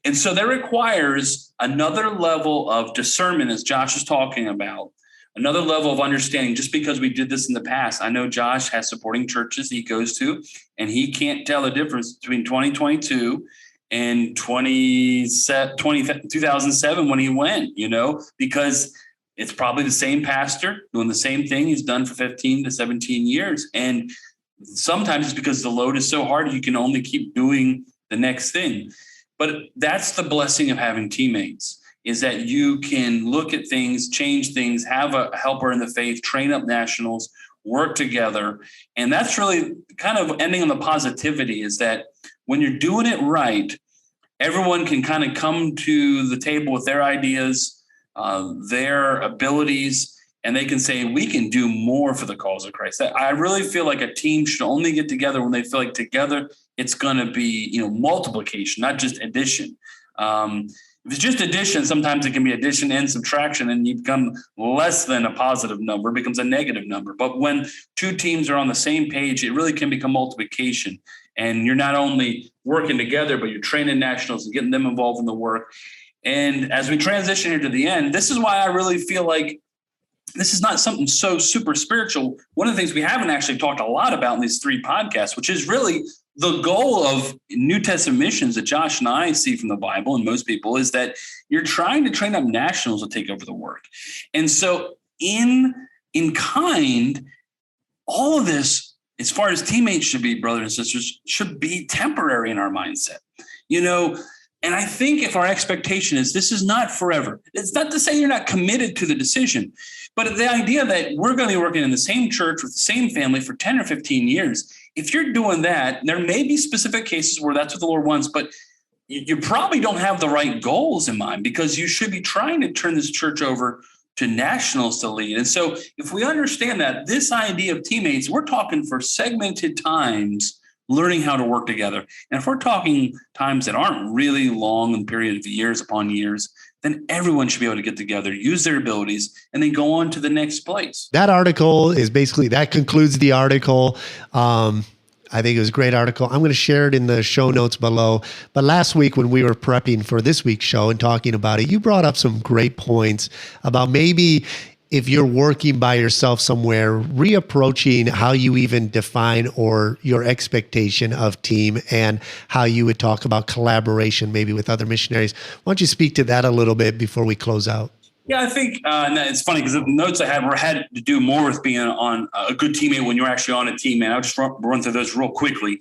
and so that requires another level of discernment, as Josh is talking about, another level of understanding. Just because we did this in the past, I know Josh has supporting churches he goes to, and he can't tell the difference between 2022 and 2007 when he went, because it's probably the same pastor doing the same thing he's done for 15 to 17 years. And sometimes it's because the load is so hard, you can only keep doing the next thing. But that's the blessing of having teammates, is that you can look at things, change things, have a helper in the faith, train up nationals, work together. And that's really kind of ending on the positivity, is that when you're doing it right, everyone can kind of come to the table with their ideas, their abilities, and they can say, we can do more for the cause of Christ. I really feel like a team should only get together when they feel like together it's going to be, multiplication, not just addition. If it's just addition, sometimes it can be addition and subtraction, and you become less than a positive number, it becomes a negative number. But when two teams are on the same page, it really can become multiplication. And you're not only working together, but you're training nationals and getting them involved in the work. And as we transition here to the end, this is why I really feel like this is not something so super spiritual. One of the things we haven't actually talked a lot about in these 3 podcasts, which is really the goal of New Testament missions that Josh and I see from the Bible, and most people, is that you're trying to train up nationals to take over the work. And so in kind, all of this, as far as teammates should be, brothers and sisters, should be temporary in our mindset. And I think if our expectation is this is not forever, it's not to say you're not committed to the decision, but the idea that we're going to be working in the same church with the same family for 10 or 15 years, if you're doing that, there may be specific cases where that's what the Lord wants, but you probably don't have the right goals in mind, because you should be trying to turn this church over to nationals to lead. And so if we understand that this idea of teammates, we're talking for segmented times, learning how to work together. And if we're talking times that aren't really long in period of years upon years, then everyone should be able to get together, use their abilities, and then go on to the next place. That article is basically, that concludes the article. I think it was a great article. I'm going to share it in the show notes below. But last week when we were prepping for this week's show and talking about it, you brought up some great points about maybe if you're working by yourself somewhere, reapproaching how you even define or your expectation of team, and how you would talk about collaboration maybe with other missionaries. Why don't you speak to that a little bit before we close out? Yeah, I think it's funny because the notes I had to do more with being on a good teammate when you're actually on a team. And I'll just run through those real quickly.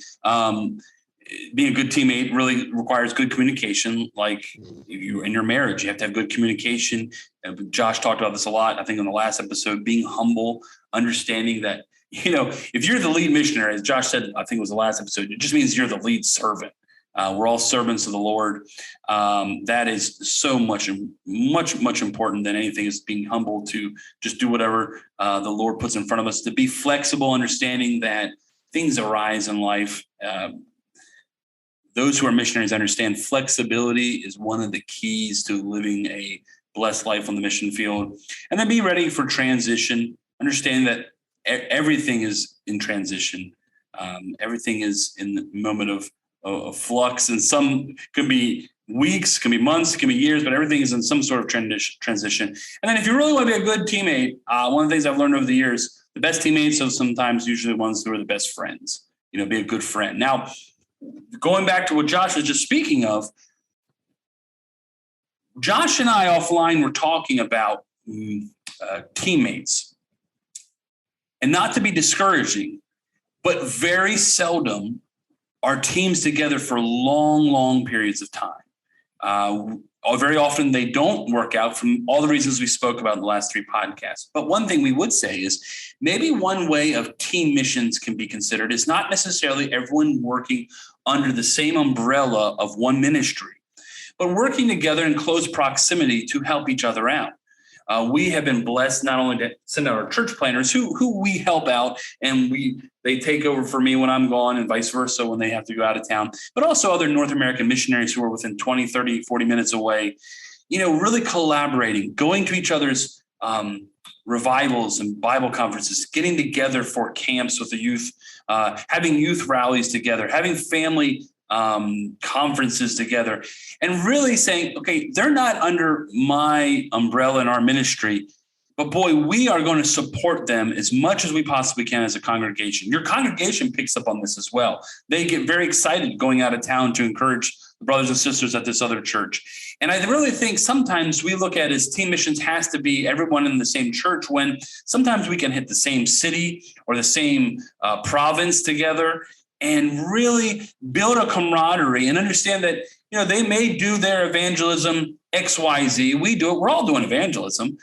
Being a good teammate really requires good communication. Like you in your marriage, you have to have good communication. Josh talked about this a lot, I think, in the last episode, being humble, understanding that, if you're the lead missionary, as Josh said, I think it was the last episode, it just means you're the lead servant. We're all servants of the Lord. That is so much important than anything, is being humble to just do whatever the Lord puts in front of us, to be flexible, understanding that things arise in life. Those who are missionaries understand flexibility is one of the keys to living a blessed life on the mission field. And then be ready for transition, understand that everything is in transition. Everything is in the moment of of flux, and some can be weeks, can be months, can be years, but everything is in some sort of transition. And then if you really want to be a good teammate, one of the things I've learned over the years, the best teammates are sometimes usually the ones who are the best friends. Be a good friend. Now, going back to what Josh was just speaking of, Josh and I offline were talking about teammates, and not to be discouraging, but very seldom are teams together for long periods of time. Very often they don't work out from all the reasons we spoke about in the last 3 podcasts. But one thing we would say is maybe one way of team missions can be considered is not necessarily everyone working under the same umbrella of one ministry, but working together in close proximity to help each other out. We have been blessed not only to send out our church planners who we help out, and they take over for me when I'm gone and vice versa when they have to go out of town, but also other North American missionaries who are within 20, 30, 40 minutes away, really collaborating, going to each other's revivals and Bible conferences, getting together for camps with the youth, having youth rallies together, having family conferences together, and really saying, okay, they're not under my umbrella in our ministry, but boy, we are going to support them as much as we possibly can as a congregation. Your congregation picks up on this as well. They get very excited going out of town to encourage the brothers and sisters at this other church. And I really think sometimes we look at as team missions has to be everyone in the same church, when sometimes we can hit the same city or the same province together and really build a camaraderie and understand that, they may do their evangelism XYZ. We do it. We're all doing evangelism.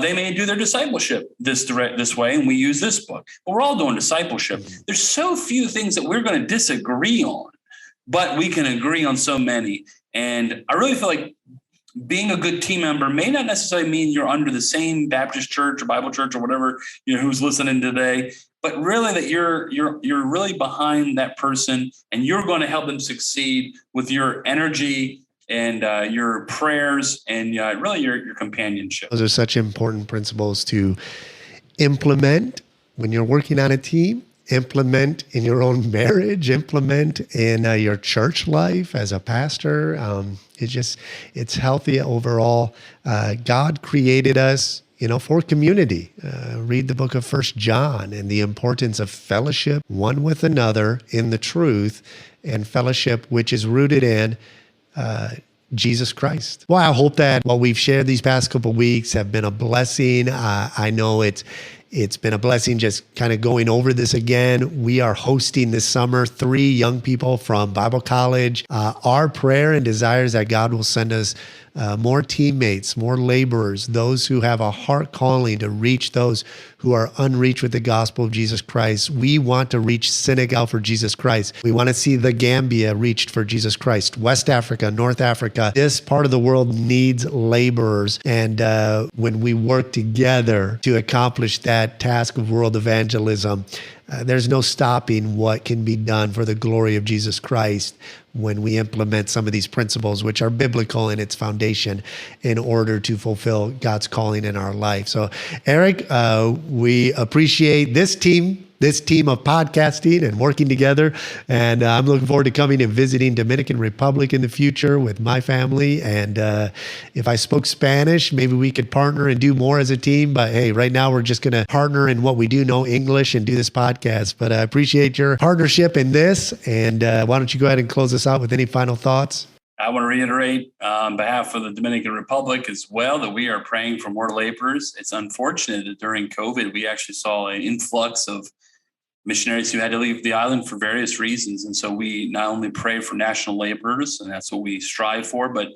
They may do their discipleship this way, and we use this book. But we're all doing discipleship. There's so few things that we're going to disagree on, but we can agree on so many. And I really feel like being a good team member may not necessarily mean you're under the same Baptist church or Bible church or whatever, who's listening today, but really that you're really behind that person, and you're going to help them succeed with your energy and your prayers and really your companionship. Those are such important principles to implement when you're working on a team, implement in your own marriage, implement in your church life as a pastor. It's healthy overall. God created us, for community. Read the book of 1 John and the importance of fellowship one with another in the truth, and fellowship which is rooted in Jesus Christ. Well, I hope that what we've shared these past couple of weeks have been a blessing. I know it's been a blessing just kind of going over this again. We are hosting this summer 3 young people from Bible college. Our prayer and desire is that God will send us more teammates, more laborers, those who have a heart calling to reach those who are unreached with the gospel of Jesus Christ. We want to reach Senegal for Jesus Christ. We want to see the Gambia reached for Jesus Christ. West Africa, North Africa. This part of the world needs laborers. And when we work together to accomplish that task of world evangelism, there's no stopping what can be done for the glory of Jesus Christ when we implement some of these principles, which are biblical in its foundation, in order to fulfill God's calling in our life. So, Erik, we appreciate this team of podcasting and working together. And I'm looking forward to coming and visiting Dominican Republic in the future with my family. And if I spoke Spanish, maybe we could partner and do more as a team. But hey, right now we're just going to partner in what we do know, English, and do this podcast. But I appreciate your partnership in this. And why don't you go ahead and close us out with any final thoughts? I want to reiterate on behalf of the Dominican Republic as well that we are praying for more laborers. It's unfortunate that during COVID, we actually saw an influx of missionaries who had to leave the island for various reasons. And so we not only pray for national laborers, and that's what we strive for, but,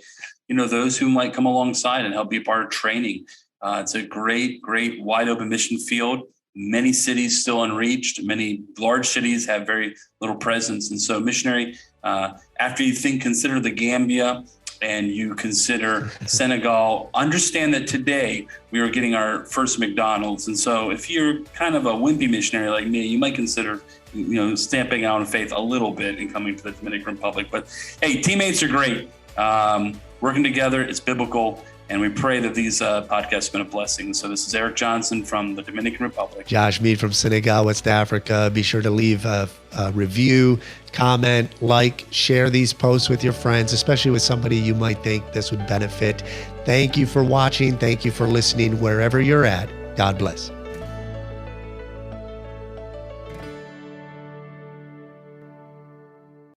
those who might come alongside and help be part of training. It's a great, wide open mission field. Many cities still unreached. Many large cities have very little presence. And so missionary, after you consider the Gambia and you consider Senegal, understand that today we are getting our first McDonald's. And so if you're kind of a wimpy missionary like me, you might consider, stamping out on faith a little bit and coming to the Dominican Republic. But hey, teammates are great. Working together, it's biblical. And we pray that these podcasts have been a blessing. So this is Erik Johnson from the Dominican Republic. Josh Mead from Senegal, West Africa. Be sure to leave a review, comment, like, share these posts with your friends, especially with somebody you might think this would benefit. Thank you for watching. Thank you for listening wherever you're at. God bless.